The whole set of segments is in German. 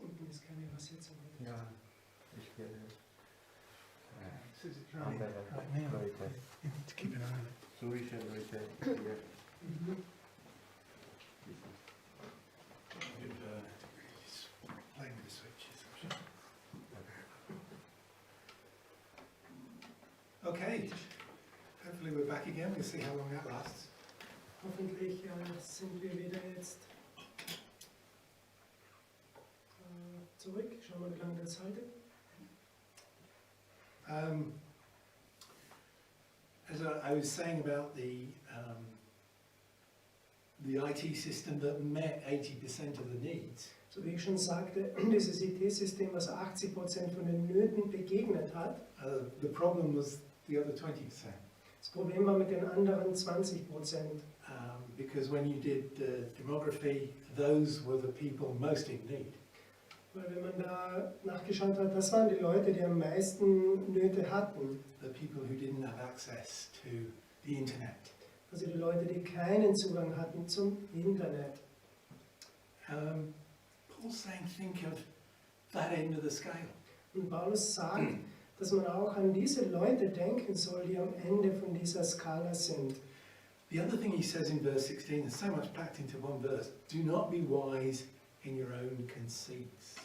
Unten ist keine Übersetzung. Ja, ich werde Says it right now. Leute, You need to keep an eye on it. surische Leute hier. Playing with the switches. Okay, hopefully we're back again. We'll see how long that lasts. Hoffentlich sind wir wieder jetzt zurück. Schauen wir, wie lange das haltet. As I was saying about the IT system that met 80% of the needs, So wie ich schon sagte, dieses IT-System, was 80% von den Nöten begegnet hat, the problem was the other 20%. das Problem war mit den anderen 20%. Because when you did demography, those were the people most in need. Weil wenn man da nachgeschaut hat, das waren die Leute, die am meisten Nöte hatten. The people who didn't have access to the internet. Also die Leute, die keinen Zugang hatten zum Internet. Paul's saying, think of that end of the scale. Und Paulus sagt, dass man auch an diese Leute denken soll, die am Ende von dieser Skala sind. The other thing he says in verse 16, there's so much packed into one verse, do not be wise in your own conceits.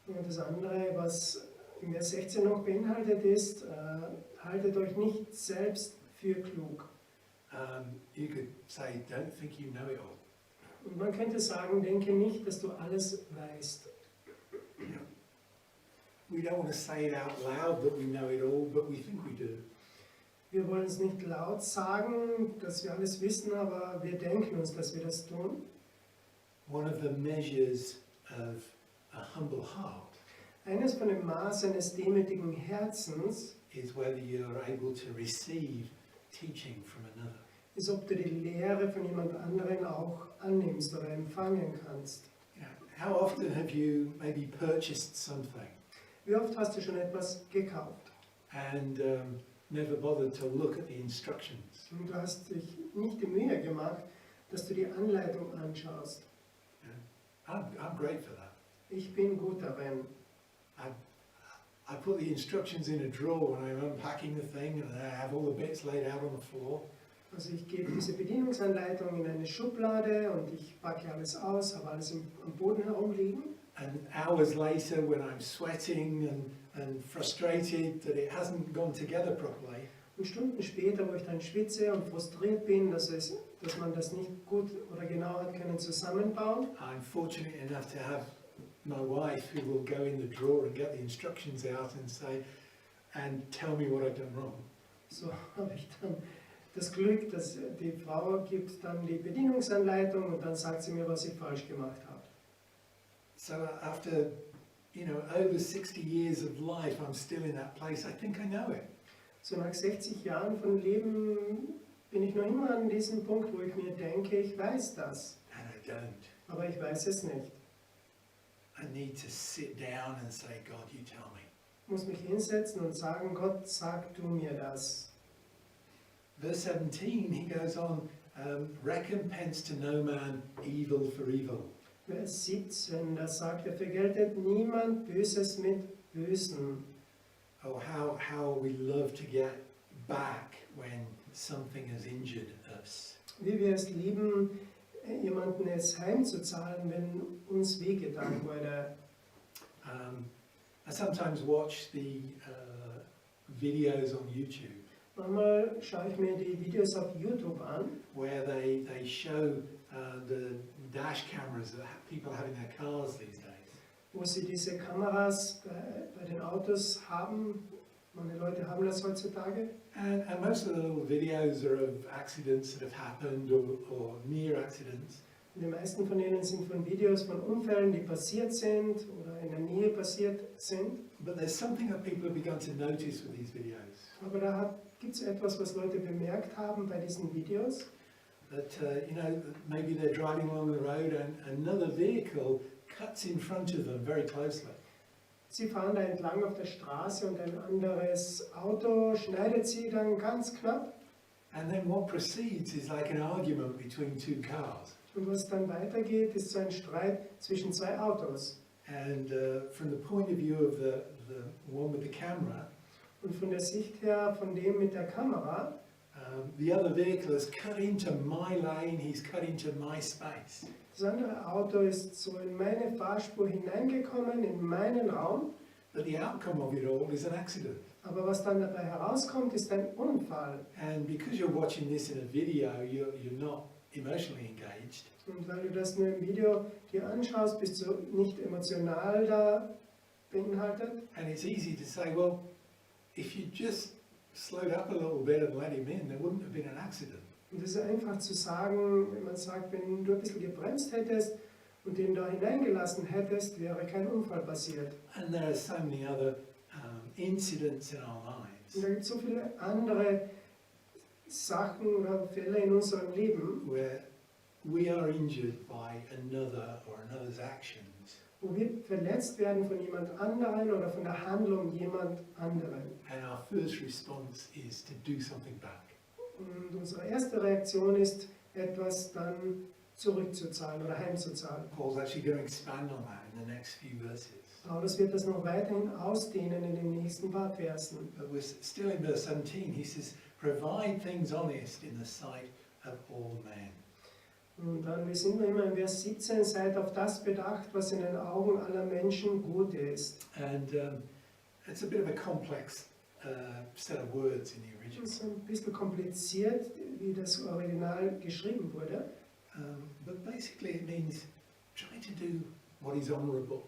Und das andere, was in Vers 16 noch beinhaltet ist, haltet euch nicht selbst für klug. You could say, don't think you know it all. Und man könnte sagen, denke nicht, dass du alles weißt. We don't want to say it out loud that we know it all, but we think we do. Wir wollen es nicht laut sagen, dass wir alles wissen, aber wir denken uns, dass wir das tun. One of the measures of a humble heart Eines von dem Maß eines demütigen Herzens is whether you're able to receive teaching from another. ist, ob du die Lehre von jemand anderen auch annimmst oder empfangen kannst. You know, how often have you maybe purchased something Wie oft hast du schon etwas gekauft and never bothered to look at the instructions? und du hast dich nicht die Mühe gemacht, dass du die Anleitung anschaust. I'm great for that. Ich bin gut darin. I put the instructions in a drawer when I'm unpacking the thing, and I have all the bits laid out on the floor. Also ich gebe diese Bedienungsanleitung in eine Schublade und ich packe alles aus, habe alles am Boden herumliegen. And hours later, when I'm sweating and frustrated that it hasn't gone together properly, Und Stunden später, wo ich dann schwitze und frustriert bin, dass man das nicht gut oder genau hat können zusammenbauen, I'm fortunate enough to have my wife who will go in the drawer and get the instructions out and tell me what I've done wrong. so habe ich dann das Glück, dass die Frau gibt dann die Bedienungsanleitung und dann sagt sie mir, was ich falsch gemacht habe. So after, over 60 years of life, I'm still in that place. I think I know it. So nach 60 Jahren von Leben bin ich noch immer an diesem Punkt, wo ich mir denke, ich weiß das, And I don't. aber ich weiß es nicht. I need to sit down and say, God, you tell me. Ich muss mich hinsetzen und sagen, Gott, sag du mir das. Verse 17, he goes on, recompense to no man evil for evil. Vers 17, da sagt er, vergeltet niemand Böses mit Bösen. Oh, how we love to get back when something has injured us. Wie wir es lieben, jemanden es heimzuzahlen, wenn uns wehgetan wurde. I sometimes watch the videos on YouTube Manchmal schaue ich mir die Videos auf YouTube an, where they show the dash cameras that people have in their cars these days. wo sie diese Kameras bei den Autos haben. Meine Leute haben das heutzutage. And most of the little videos are of accidents that have happened or near accidents. Und die meisten von ihnen sind von Videos von Unfällen, die passiert sind oder in der Nähe passiert sind. But there's something that people have begun to notice with these videos. Aber da gibt es etwas, was Leute bemerkt haben bei diesen Videos. That, maybe they're driving along the road and another vehicle cuts in front of them very closely. Sie fahren da entlang auf der Straße und ein anderes Auto schneidet sie dann ganz knapp. And then what proceeds is like an argument between two cars. Und was dann weitergeht, ist so ein Streit zwischen zwei Autos. And from the point of view of the one with the camera, Und von der Sicht her, von dem mit der Kamera, the other vehicle has cut into my lane, he's cut into my space. das andere Auto ist so in meine Fahrspur hineingekommen, in meinen Raum, But the outcome of it all is an accident. aber was dann dabei herauskommt, ist ein Unfall. And because you're watching this in a video, you're not emotionally engaged. Und weil du das nur im Video dir anschaust, bist du nicht emotional da beinhaltet. And it's easy to say, well, if you just slowed up a little bit and let him in, there wouldn't have been an accident. Und es ist einfach zu sagen, wenn man sagt, wenn du ein bisschen gebremst hättest und den da hineingelassen hättest, wäre kein Unfall passiert. And there are so many other incidents in our Und lives da gibt es so viele andere Sachen oder Fälle in unserem Leben, where we are injured by another or another's actions. wo wir verletzt werden von jemand anderen oder von der Handlung jemand anderen. And our first response is to do something back. Und unsere erste Reaktion ist, etwas dann zurückzuzahlen oder heimzuzahlen. Paul's actually going to expand on that in the next few verses. Paulus wird das noch weiterhin ausdehnen in den nächsten paar Versen. But we're still in verse 17. He says, provide things honest in the sight of all men. Und dann, wir sind noch immer in Vers 17, seid auf das bedacht, was in den Augen aller Menschen gut ist. And it's a bit of a complex set of words in the Das original. ist ein bisschen kompliziert, wie das Original geschrieben wurde. But basically it means try to do what is honourable.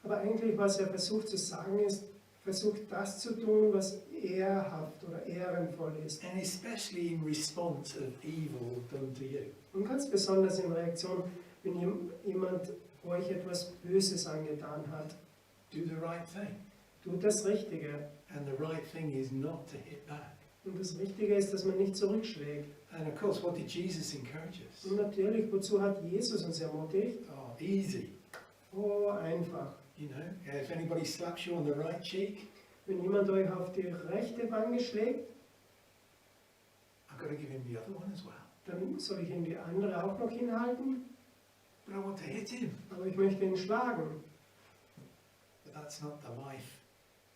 Aber eigentlich, was er versucht zu sagen, ist, versucht das zu tun, was ehrhaft oder ehrenvoll ist. And especially in response of evil done to you. Und ganz besonders in Reaktion, wenn jemand euch etwas Böses angetan hat. Do the right thing. Tut das Richtige. And the right thing is not to hit back. Und das Richtige ist, dass man nicht zurückschlägt. And of course, what did Jesus encourage us? Und natürlich, wozu hat Jesus uns ermutigt? Oh, easy. Oh, einfach. You know, if anybody slaps you on the right cheek, Wenn jemand euch auf die rechte Wange schlägt, I've got to give him the other one as well. dann soll ich ihm die andere auch noch hinhalten. But I want to hit him. Aber ich möchte ihn schlagen. But that's not the life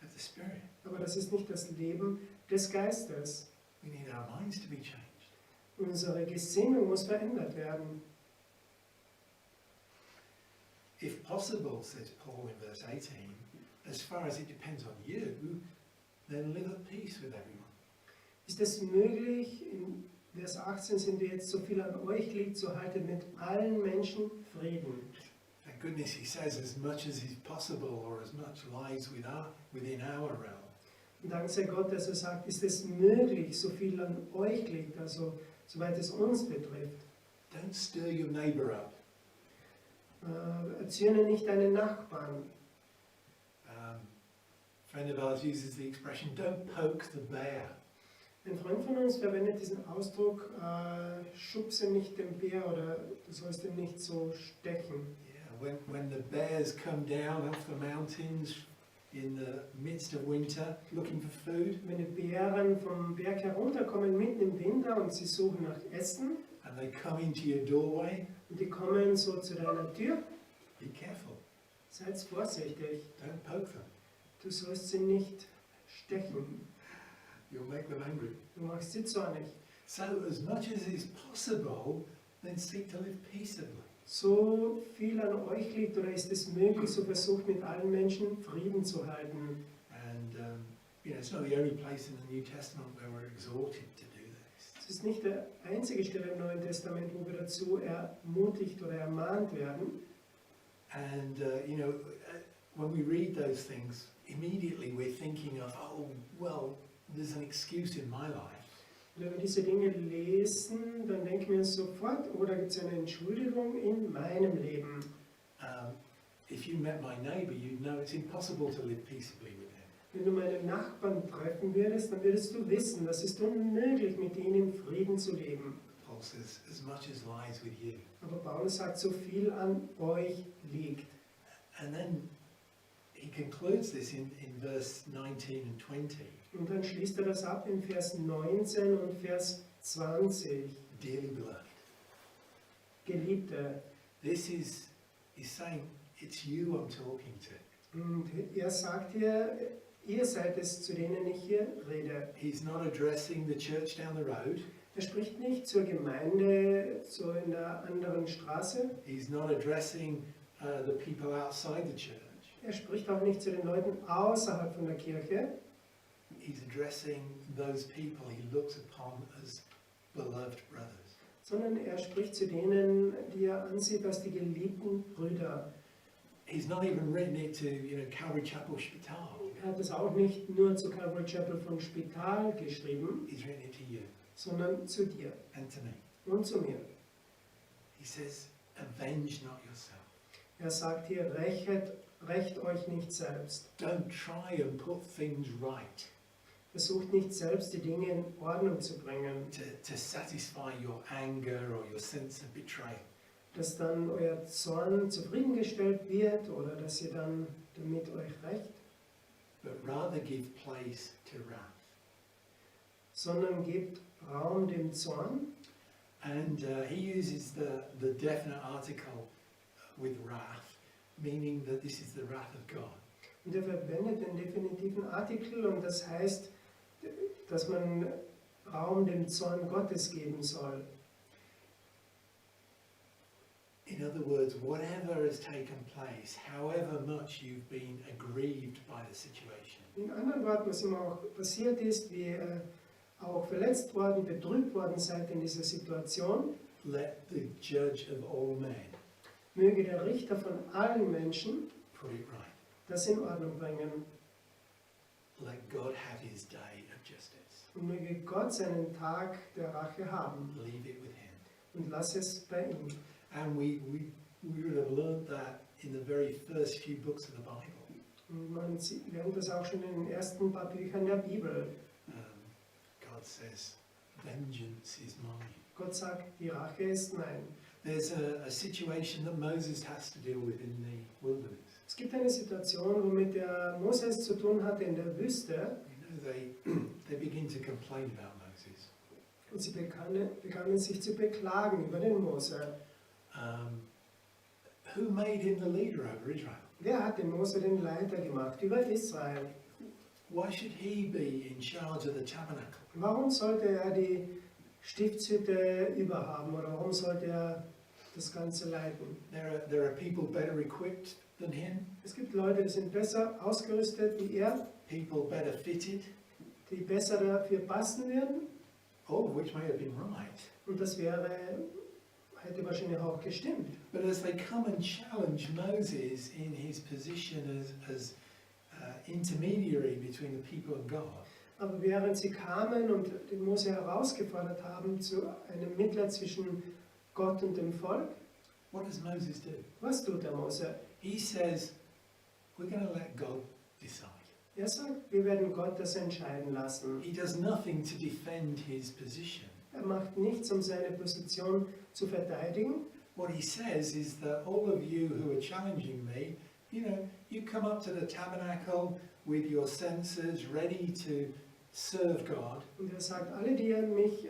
of the Spirit. Aber das ist nicht das Leben des Geistes. We need our minds to be changed. Unsere Gesinnung muss verändert werden. If possible, says Paul in verse 18, as far as it depends on you, then live at peace with everyone. Ist es möglich, in Vers 18 sind wir jetzt, so viel an euch liegt, so haltet mit allen Menschen Frieden. Thank goodness he says as much as is possible or as much lies within our realm. Und dank sei Gott, dass er sagt, ist es möglich, so viel an euch liegt, also soweit es uns betrifft. Don't stir your neighbour up. Erzürne nicht deinen Nachbarn. A friend of ours uses the expression, don't poke the bear. Ein Freund von uns verwendet diesen Ausdruck, schubse nicht den Bär oder du sollst ihn nicht so stechen. Yeah, when the bears come down off the mountains in the midst of winter looking for food, Wenn die Bären vom Berg herunterkommen mitten im Winter und sie suchen nach Essen and they come into your doorway, und die kommen so zu deiner Tür, be careful. seid vorsichtig, Don't poke them. du sollst sie nicht stechen, You'll make them angry. du machst sie zornig. So as much as is possible, then seek to live peaceably. So viel an euch liegt oder ist es möglich, so versucht mit allen Menschen Frieden zu halten. And it's not the only place in the New Testament where we're exhorted to do this. Es ist nicht der einzige Stelle im Neuen Testament, wo wir dazu ermutigt oder ermahnt werden. And when we read those things, immediately we're thinking of, oh, well, there's an excuse in my life. Wenn wir diese Dinge lesen, dann denken wir uns sofort, oh, da gibt es eine Entschuldigung in meinem Leben. If you met my neighbour, you'd know it's impossible to live peaceably with him. Wenn du meinen Nachbarn treffen würdest, dann würdest du wissen, das ist unmöglich, mit ihnen im Frieden zu leben. Paul says, as much as lies with you. Aber Paulus sagt, so viel an euch liegt. And then he concludes this in verse 19 and 20. Und dann schließt er das ab in Vers 19 und Vers 20. Dearly beloved. Geliebte, This is saying, it's you I'm talking to. Und er sagt hier, ihr seid es, zu denen ich hier rede. He's not addressing the church down the road. Er spricht nicht zur Gemeinde, so in der anderen Straße. He's not addressing the people outside the church. Er spricht auch nicht zu den Leuten außerhalb von der Kirche. He's addressing those people he looks upon as beloved brothers. Sondern er spricht zu denen, die er ansieht als die geliebten Brüder. He's not even written it to, Calvary Chapel Spital. Er hat es auch nicht nur zu Calvary Chapel von Spital geschrieben, He's written it to you sondern zu dir and to me. und zu mir. He says, avenge not yourself. Er sagt hier, rächt euch nicht selbst. Don't try and put things right Versucht nicht selbst die Dinge in Ordnung zu bringen, to satisfy your anger or your sense of betrayal. dass dann euer Zorn zufriedengestellt wird oder dass ihr dann damit euch rächt, But rather give place to wrath. sondern gebt Raum dem Zorn. And he uses the definite article with wrath, meaning that this is the wrath of God. Und er verwendet den definitiven Artikel und das heißt, dass man Raum dem Zorn Gottes geben soll. In other words, whatever has taken place, however much you've been aggrieved by the situation, In anderen Worten, was immer auch passiert ist, wie ihr auch verletzt worden, betrübt worden seid in dieser Situation, let the judge of all men möge der Richter von allen Menschen put it right. das in Ordnung bringen. Let God have his day of justice. Und möge Gott seinen Tag der Rache haben. Leave it with him. Und lass es bei ihm. And we would have learned that in the very first few books of the Bible. Und man lernt das auch schon in den ersten paar Büchern der Bibel. God says, vengeance is mine. Gott sagt, die Rache ist mein. There's a situation that Moses has to deal with in the wilderness. Es gibt eine Situation, womit der Moses zu tun hatte in der Wüste. They begin to complain about Moses. Und sie begannen sich zu beklagen über den Mose. Who made him the leader over Israel? Wer hat den Mose den Leiter gemacht über Israel? Why should he be in charge of the tabernacle? Warum sollte er die Stiftshütte überhaben oder warum sollte er das Ganze leiten? There are people better equipped than him, Es gibt Leute, die sind besser ausgerüstet wie er, people better fitted, die besser dafür passen werden. all of which may have been right. Und das hätte wahrscheinlich auch gestimmt. But as they come and challenge Moses in his position as intermediary between the people and God, Aber während sie kamen und den Mose herausgefordert haben zu einem Mittler zwischen Gott und dem Volk, what does Moses do? was tut der Mose? He says, we're going to let God decide. Er sagt, wir werden Gott das entscheiden lassen. He does nothing to defend his position. Er macht nichts, um seine Position zu verteidigen. What he says is that all of you who are challenging me, you come up to the tabernacle with your senses ready to serve God. Und er sagt, alle, die ihr mich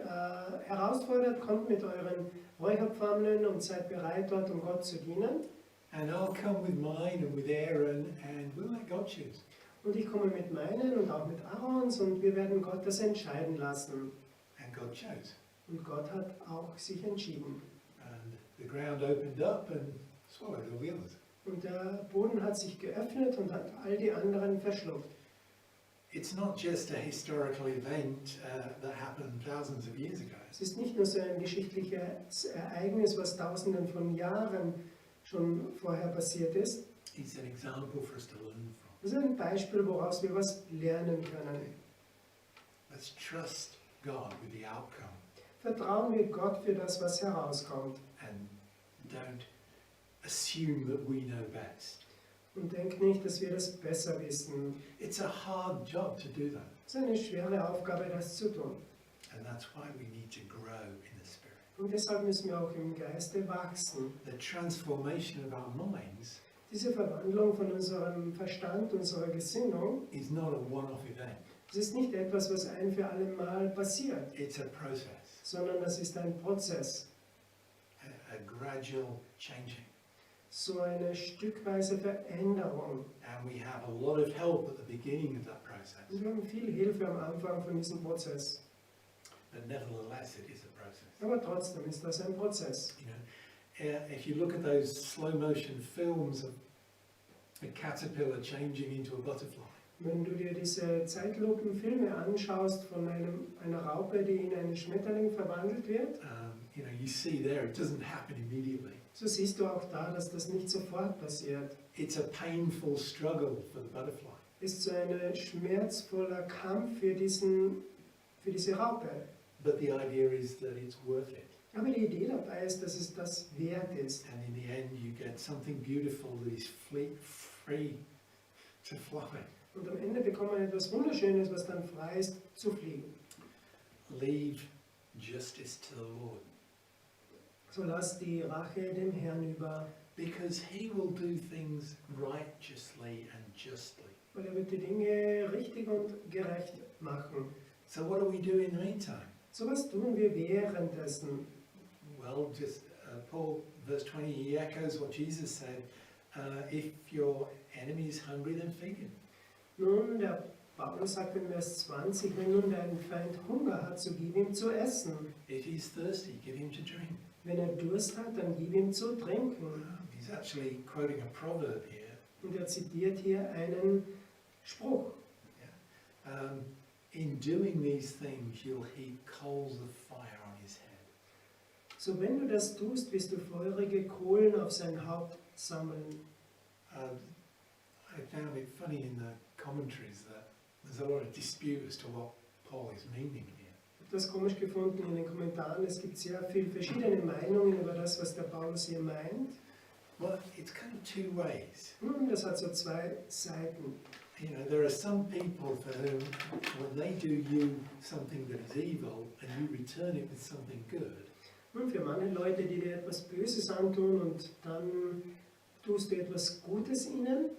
herausfordert, kommt mit euren Räucherpfammeln und seid bereit, dort um Gott zu dienen. And I'll come with mine and with Aaron and we'll let God choose. Und ich komme mit meinen und auch mit Aarons und wir werden Gott das entscheiden lassen. And God chose. Und Gott hat auch sich entschieden. And the ground opened up and swallowed all the others. Und der Boden hat sich geöffnet und hat all die anderen verschluckt. It's not just a historical event that happened thousands of years ago. Es ist nicht nur so ein geschichtliches Ereignis, was tausenden von Jahren schon vorher passiert ist. It's an example for us to learn from. Das ist ein Beispiel, woraus wir was lernen können. Let's trust God with the outcome Vertrauen wir Gott für das, was herauskommt. and don't assume that we know best. Und denk nicht, dass wir das besser wissen. It's a hard job to do that, Es ist eine schwere Aufgabe, das zu tun. and that's why we need to grow in the Spirit. Und deshalb müssen wir auch im Geiste wachsen. The transformation of our minds Diese Verwandlung von unserem Verstand, unserer Gesinnung, is not a one-off event. das ist nicht etwas, was ein für alle Mal passiert, It's a process, sondern das ist ein Prozess. a gradual changing. so eine stückweise Veränderung. And we have a lot of help at the beginning of that process. Und wir haben viel Hilfe am Anfang von diesem Prozess. But nevertheless, it is a process. Aber trotzdem ist das ein Prozess. You know, if you look at those slow motion films of a caterpillar changing into a butterfly, Wenn du dir diese Zeitlupenfilme anschaust von einer Raupe, die in einen Schmetterling verwandelt wird, you know, you see there it doesn't happen immediately. so siehst du auch da, dass das nicht sofort passiert. It's a painful struggle for the butterfly. Es ist so ein schmerzvoller Kampf für diese Raupe. But the idea is that it's worth it. Aber die Idee dabei ist, dass es das wert ist. And in the end, you get something beautiful that is free to fly. Und am Ende bekommt man etwas Wunderschönes, was dann frei ist, zu fliegen. Leave justice to the Lord, So lass die Rache dem Herrn über, because He will do things righteously and justly. weil er wird die Dinge richtig und gerecht machen. So what do we do in the meantime? So was tun wir währenddessen? Well, just Paul, verse 20, he echoes what Jesus said. If your enemy is hungry, then feed him. Nun, der Paulus sagt in Vers 20, wenn nun dein Feind Hunger hat, so gib ihm zu essen. If he's thirsty, give him to drink. Wenn er Durst hat, dann gib ihm zu trinken. He's actually quoting a proverb here. Und er zitiert hier einen Spruch. In doing these things, you'll heap coals of fire on his head. So wenn du das tust, wirst du feurige Kohlen auf sein Haupt sammeln. I found it funny in the commentaries that there's a lot of dispute as to what Paul is meaning here. Ich habe das komisch gefunden in den Kommentaren. Es gibt sehr viele verschiedene Meinungen über das, was der Paulus hier meint. Well, it's kind of two ways. Nun, das hat so zwei Seiten. You know, there are some people for whom, when they do you something that is evil and you return it with something good, Nun, für manche Leute, die dir etwas Böses antun und dann tust du etwas Gutes ihnen,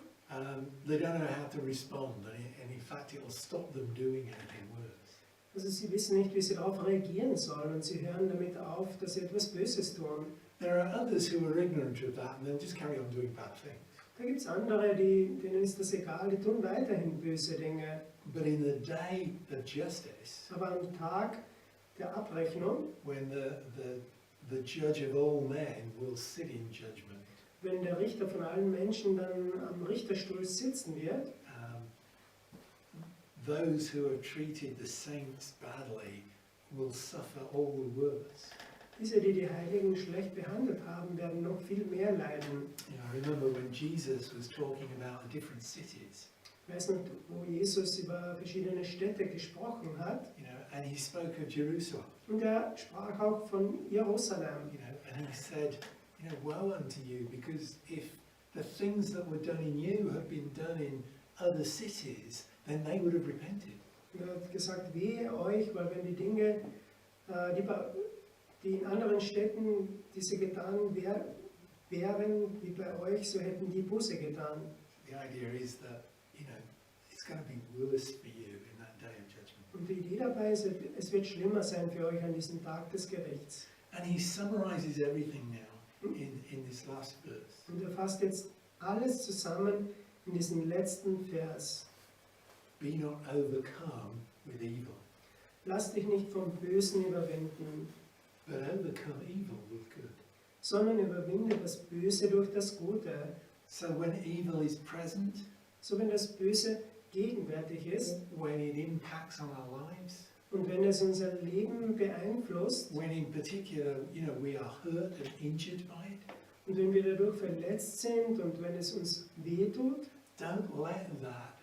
they don't know how to respond, and in fact it will stop them doing anything worse. also sie wissen nicht, wie sie darauf reagieren sollen und sie hören damit auf, dass sie etwas Böses tun. There are others who are ignorant of that and they'll just carry on doing bad things. Da gibt es andere, denen ist das egal, die tun weiterhin böse Dinge. But in the day of justice, Aber am Tag der Abrechnung, when the judge of all men will sit in judgment, wenn der Richter von allen Menschen dann am Richterstuhl sitzen wird, those who have treated the saints badly will suffer all the worse. diese, die die Heiligen schlecht behandelt haben, werden noch viel mehr leiden. You know, I remember when Jesus was talking about the different cities, Ich weiß nicht, wo Jesus über verschiedene Städte gesprochen hat. you know, and he spoke of Jerusalem, Und er sprach auch von Jerusalem. you know, and he said, you know, woe unto you, because if the things that were done in you had been done in other cities, then they would have repented. Und er hat gesagt, wehe euch, weil wenn die Dinge, die in anderen Städten diese getan wären, wie bei euch, so hätten die Buße getan. The idea is that, you know, it's going to be worse for you in that day of judgment. Und die Idee dabei ist, es wird schlimmer sein für euch an diesem Tag des Gerichts. And he summarizes everything now in this last verse. Und er fasst jetzt alles zusammen in diesem letzten Vers. Be not overcome with evil, Lass dich nicht vom Bösen überwinden, but overcome evil with good. sondern überwinde das Böse durch das Gute. So when evil is present, So wenn das Böse gegenwärtig ist when it impacts on our lives, und wenn es unser Leben beeinflusst when in particular, you know, we are hurt and injured by it, und wenn wir dadurch verletzt sind und wenn es uns wehtut, don't let that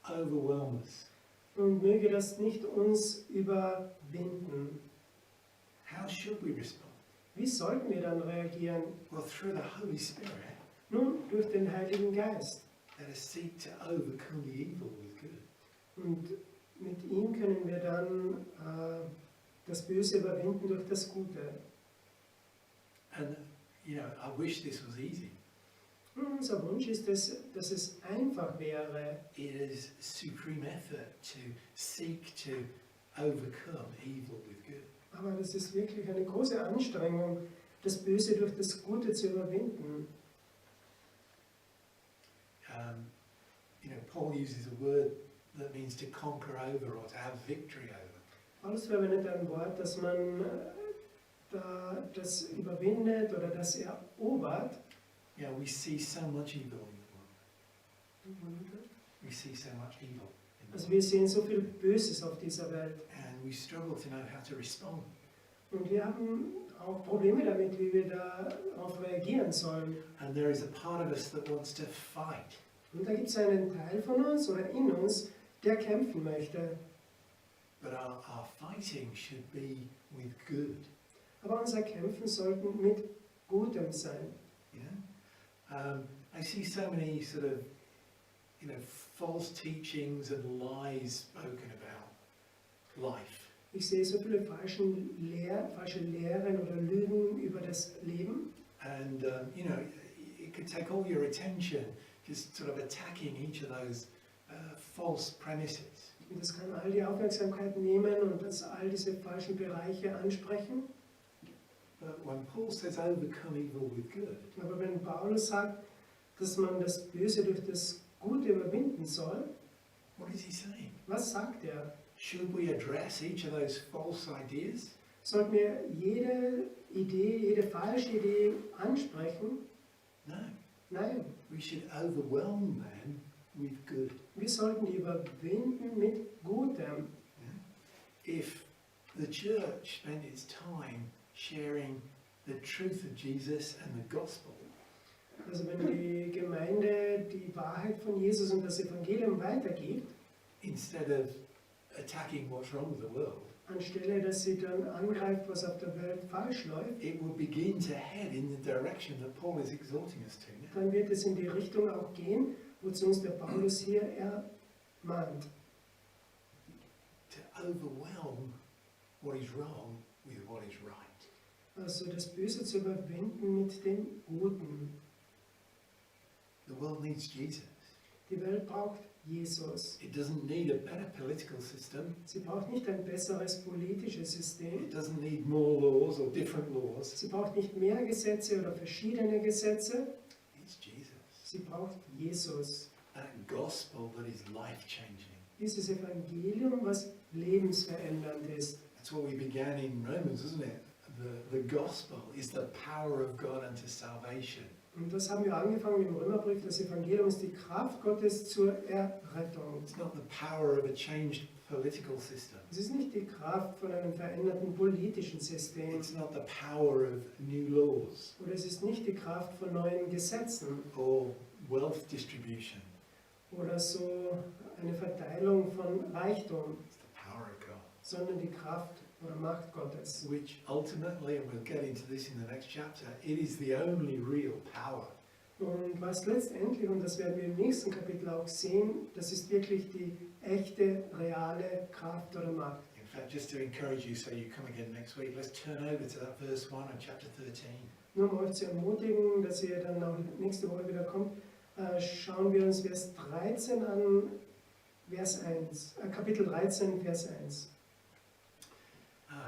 overwhelm us. und möge das nicht uns überwinden. How should we respond? Wie sollten wir dann reagieren? Well, through the Holy Spirit, Nun, durch den Heiligen Geist. let us seek to overcome the evil with good. Und mit ihm können wir dann das Böse überwinden durch das Gute. And, you know, I wish this was easy. Und unser Wunsch ist, dass es einfach wäre. It is supreme effort to seek to overcome evil with good. Aber das ist wirklich eine große Anstrengung, das Böse durch das Gute zu überwinden. Paul uses a word that means to conquer over or to have victory over. Paulus verwendet ein Wort, dass man das überwindet oder das erobert. We see so much evil in the world. We see so much evil in the Also world. wir sehen so viel Böses auf dieser Welt. And we struggle to know how to respond. Und wir haben auch Probleme damit, wie wir darauf reagieren sollen. And there is a part of us that wants to fight. Und da gibt es einen Teil von uns oder in uns, der kämpfen möchte. But our fighting should be with good. Aber unser Kämpfen sollten mit Gutem sein. I see so many sort of, false teachings and lies spoken about life. Ich sehe so viele falsche Lehren oder Lügen über das Leben. And, it could take all your attention just sort of attacking each of those false premises. Und das kann all die Aufmerksamkeit nehmen und das all diese falschen Bereiche ansprechen. But when Paul says overcome evil with good, Aber wenn Paulus sagt, dass man das Böse durch das Gute überwinden soll, what is he saying? was sagt er? Should we address each of those false ideas? Sollten wir jede Idee, jede falsche Idee ansprechen? No. Nein, We should overwhelm them with good. wir sollten die überwinden mit Gutem. If the church spent its time sharing the truth of Jesus and the gospel, Also wenn die Gemeinde die Wahrheit von Jesus und das Evangelium weitergibt, instead of attacking what's wrong with the world, anstelle dass sie dann angreift, was auf der Welt falsch läuft, it will begin to head in the direction that Paul is exhorting us to now. dann wird es in die Richtung auch gehen, wozu uns der Paulus hier ermahnt. To overwhelm what is wrong with what is right. Also das Böse zu überwinden mit dem Guten. The world needs Jesus. Die Welt braucht Jesus. It doesn't need a better political system. Sie braucht nicht ein besseres politisches System. It doesn't need more laws or different laws. Sie braucht nicht mehr Gesetze oder verschiedene Gesetze. It's Jesus. Sie braucht Jesus. That gospel that is life-changing. Dieses Evangelium, was lebensverändernd ist. That's what we began in Romans, isn't it? The gospel is the power of God unto salvation. Und das haben wir angefangen im Römerbrief. Das Evangelium ist die Kraft Gottes zur Errettung. It's not the power of a changed political system. Es ist nicht die Kraft von einem veränderten politischen System. It's not the power of new laws Oder es ist nicht die Kraft von neuen Gesetzen. or wealth distribution. Oder so eine Verteilung von Reichtum. It's the power of God, Sondern die Kraft oder Macht Gottes. which ultimately, and we'll get into this in the next chapter, it is the only real power. Und was letztendlich, und das werden wir im nächsten Kapitel auch sehen, das ist wirklich die echte, reale Kraft oder Macht. In fact, just to encourage you so you come again next week, let's turn over to that verse 1 of chapter 13. Nur um euch zu ermutigen, dass ihr dann auch nächste Woche wieder kommt, schauen wir uns Vers 13 an, Kapitel 13, Vers 1.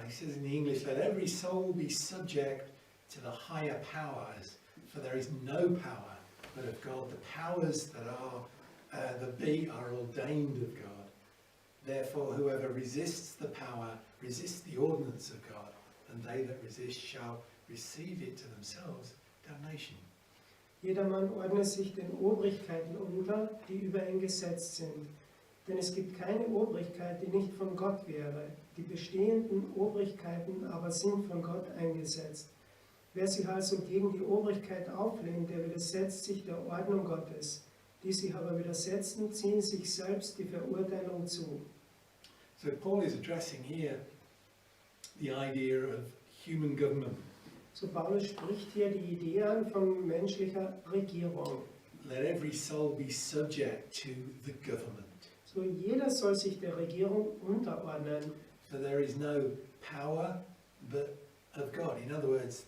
He says in the English, let every soul be subject to the higher powers, for there is no power but of God. The powers that be are ordained of God. Therefore, whoever resists the power resists the ordinance of God, and they that resist shall receive it to themselves damnation. Jedermann ordne sich den Obrigkeiten unter, die über ihn gesetzt sind. Denn es gibt keine Obrigkeit, die nicht von Gott wäre. Die bestehenden Obrigkeiten aber sind von Gott eingesetzt. Wer sich also gegen die Obrigkeit auflehnt, der widersetzt sich der Ordnung Gottes. Die sich aber widersetzen, ziehen sich selbst die Verurteilung zu. So Paul is addressing here the idea of human government. So Paulus spricht hier die Idee an von menschlicher Regierung. Let every soul be subject to the government. So jeder soll sich der Regierung unterordnen. For there is no power but of God. In other words,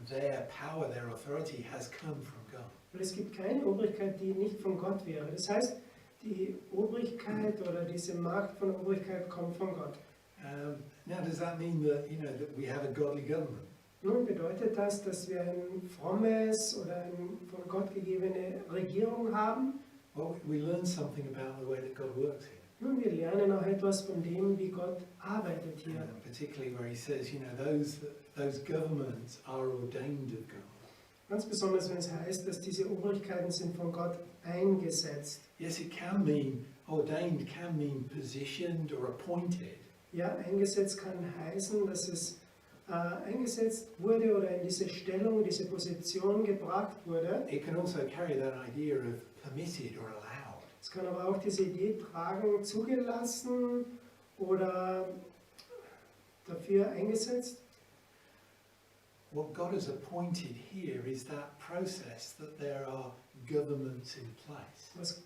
their power, their authority has come from God. Weil es gibt keine Obrigkeit, die nicht von Gott wäre. Das heißt, die Obrigkeit oder diese Macht von Obrigkeit kommt von Gott. Now, does that mean that that we have a godly government? Nun bedeutet das, dass wir ein frommes oder eine von Gott gegebene Regierung haben. Well, we learn something about the way that God works here. Nun, wir lernen auch etwas von dem, wie Gott arbeitet hier. Particularly where he says, you know, those governments are ordained of God. Ganz besonders, wenn es heißt, dass diese Obrigkeiten sind von Gott eingesetzt. Yes, it can mean, ordained can mean positioned or appointed. Ja, eingesetzt kann heißen, dass es eingesetzt wurde oder in diese Stellung, diese Position gebracht wurde. It can also carry that idea of permitted or allowed. Es kann aber auch diese Idee tragen, zugelassen oder dafür eingesetzt. What God has appointed here is that process that there are governments in place. Was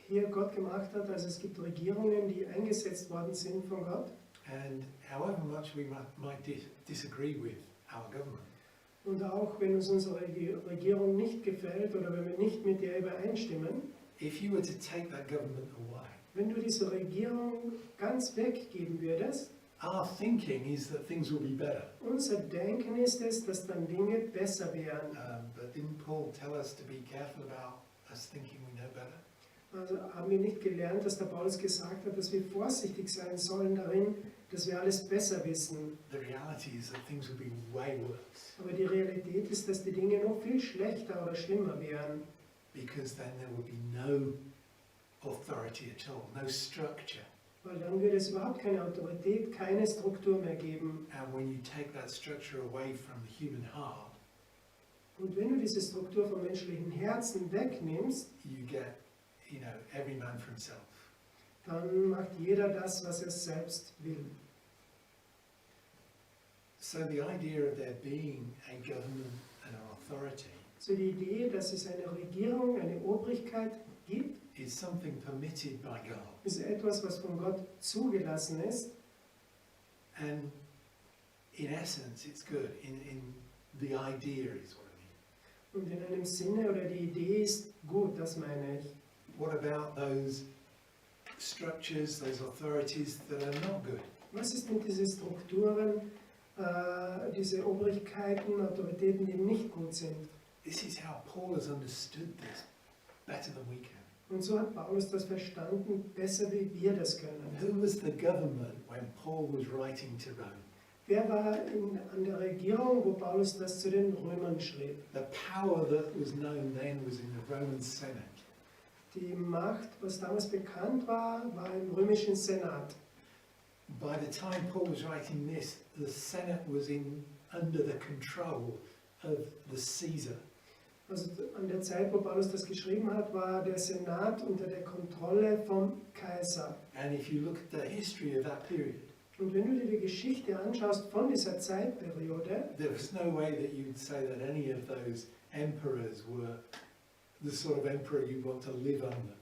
hier Gott gemacht hat, also es gibt Regierungen, die eingesetzt worden sind von Gott. And however much we might disagree with our government, Und auch wenn uns unsere Regierung nicht gefällt oder wenn wir nicht mit ihr übereinstimmen, if you were to take that government away, wenn du diese Regierung ganz weggeben würdest, our thinking is that things will be better. unser Denken ist es, dass dann Dinge besser wären. But didn't Paul tell us to be careful about us thinking we know better? Also haben wir nicht gelernt, dass der Paulus gesagt hat, dass wir vorsichtig sein sollen darin, dass wir alles besser wissen. The reality is that things will be way worse, Aber die Realität ist, dass die Dinge noch viel schlechter oder schlimmer wären. because then there will be no authority at all, no structure. Weil dann würde es überhaupt keine Autorität, keine Struktur mehr geben. And when you take that structure away from the human heart, Und wenn du diese Struktur vom menschlichen Herzen wegnimmst, you get, you know, every man for himself. dann macht jeder das, was er selbst will. So the idea of there being a government and an authority So die Idee, dass es eine Regierung, eine Obrigkeit gibt, is something permitted by God. ist etwas, was von Gott zugelassen ist. And in essence, it's good. In the idea is what I mean. Und in einem Sinne oder die Idee ist gut, das meine ich. What about those structures, those authorities that are not good? Was ist mit diesen Strukturen, diese Obrigkeiten, Autoritäten, die nicht gut sind? This is how Paul has understood this better than we can. Und so hat Paulus das verstanden, besser wie wir das können. Who was the government when Paul was writing to Rome? Wer war an der Regierung, wo Paulus das zu den Römern schrieb? The power that was known then was in the Roman Senate. Die Macht, was damals bekannt war, war im römischen Senat. By the time Paul was writing this, the Senate was under the control of the Caesar. Also an der Zeit, wo Paulus das geschrieben hat, war der Senat unter der Kontrolle vom Kaiser. And if you look at the history of that period, Und wenn du dir die Geschichte anschaust von dieser Zeitperiode, there was no way that you'd say that any of those emperors were the sort of emperor you want to live under.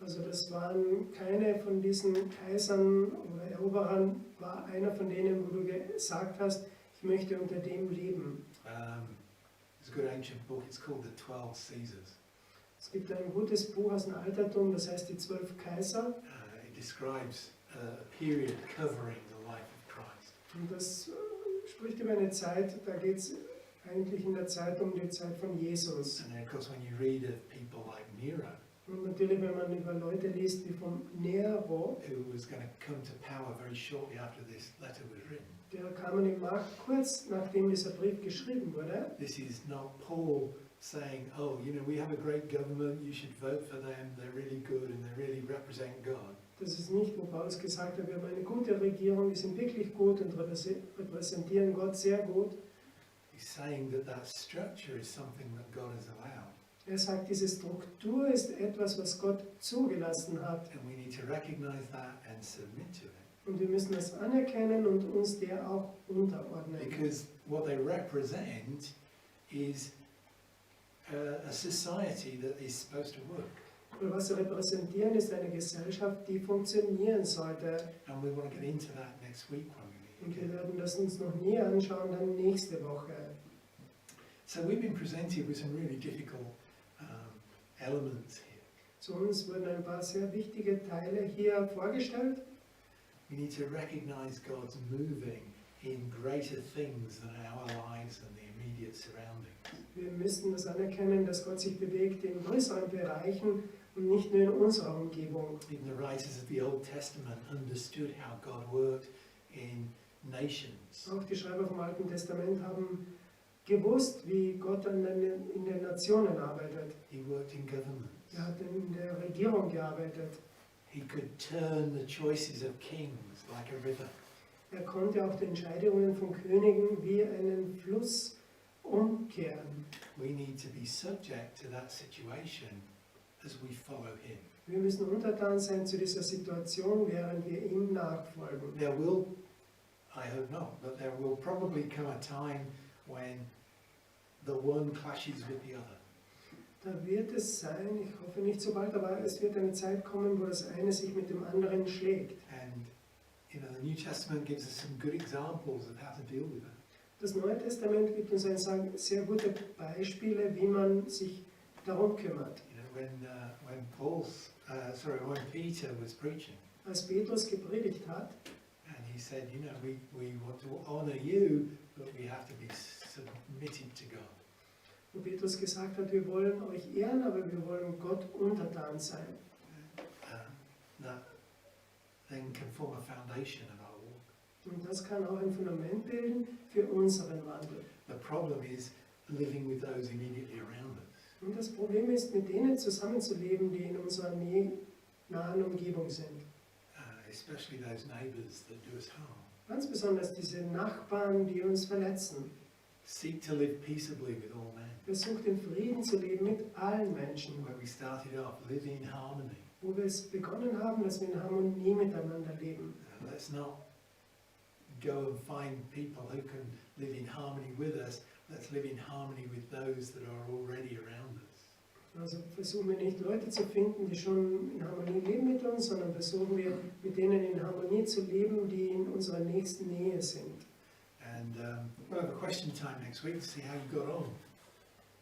also das waren keine von diesen Kaisern oder Eroberern, war einer von denen, wo du gesagt hast, ich möchte unter dem leben. There's a good ancient book, it's called The 12 Caesars. Es gibt ein gutes Buch aus dem Altertum, das heißt die 12 Kaiser. It describes a period covering the life of Christ. Und das spricht über eine Zeit, da geht es eigentlich in der Zeit um die Zeit von Jesus. And then of course when you read of people like Nero, Und natürlich, wenn man über Leute liest wie von Nero, who was going to come to power very shortly after this letter was written, der kam an die Macht kurz nachdem dieser Brief geschrieben wurde. this is not Paul saying, oh, you know, we have a great government, you should vote for them, they're really good and they really represent God. Das ist nicht, wo Paulus gesagt hat, wir haben eine gute Regierung, die sind wirklich gut und repräsentieren Gott sehr gut. He's saying that that structure is something that God has allowed. Er sagt, diese Struktur ist etwas, was Gott zugelassen hat. And we need to recognize that and submit to it. Und wir müssen das anerkennen und uns der auch unterordnen. Because what they represent is a society that is supposed to work. Und was sie repräsentieren, ist eine Gesellschaft, die funktionieren sollte. And we want to get into that next week when we Und meet wir again. werden das uns noch näher anschauen, dann nächste Woche. So we've been presented with some really difficult elements here. Zu uns wurden ein paar sehr wichtige Teile hier vorgestellt. We need to recognize God's moving in greater things than our lives and the immediate surroundings. Wir müssten das anerkennen, dass Gott sich bewegt in größeren Bereichen und nicht nur in unserer Umgebung. Even the writers of the Old Testament understood how God worked in nations. Auch die Schreiber vom Alten Testament haben gewusst, wie Gott in den Nationen arbeitet. He worked in governments. Er hat in der Regierung gearbeitet. He could turn the choices of kings like a river. Er konnte auch die Entscheidungen von Königen wie einen Fluss umkehren. We need to be subject to that situation as we follow him. Wir müssen untertan sein zu dieser Situation, während wir ihm nachfolgen. There will, I hope not, but there will probably come a time when the one clashes with the other. Da wird es sein, ich hoffe nicht so bald, aber es wird eine Zeit kommen, wo das eine sich mit dem anderen schlägt. And you know, the New Testament gives us some good examples of how to deal with it. Das Neue Testament gibt uns sehr gute Beispiele, wie man sich darum kümmert. You know, when Peter was preaching, Als Petrus gepredigt hat, and he said, you know, we want to honor you, but we have to be submitted to God. wo Petrus gesagt hat, wir wollen euch ehren, aber wir wollen Gott untertan sein. That then can form a foundation of our walk. Und das kann auch ein Fundament bilden für unseren Wandel. The problem is living with those immediately around us. Und das Problem ist, mit denen zusammenzuleben, die in unserer nahen Umgebung sind. Especially those neighbours that do us harm. Ganz besonders diese Nachbarn, die uns verletzen. Seek to live peaceably with all men. Versucht in Frieden zu leben mit allen Menschen. Where we started off, live in harmony. Wo wir es begonnen haben, dass wir in Harmonie miteinander leben. Let's not go and find people who can live in harmony with us. Let's live in harmony with those that are already around us. Also versuchen wir nicht Leute zu finden, die schon in Harmonie leben mit uns, sondern versuchen wir mit denen in Harmonie zu leben, die in unserer nächsten Nähe sind. And we'll have a question time next week to see how you got on.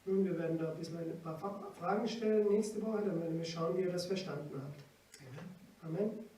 Nun, wir werden da ein paar Fragen stellen nächste Woche, dann werden wir schauen, wie ihr das verstanden habt. Amen. Amen.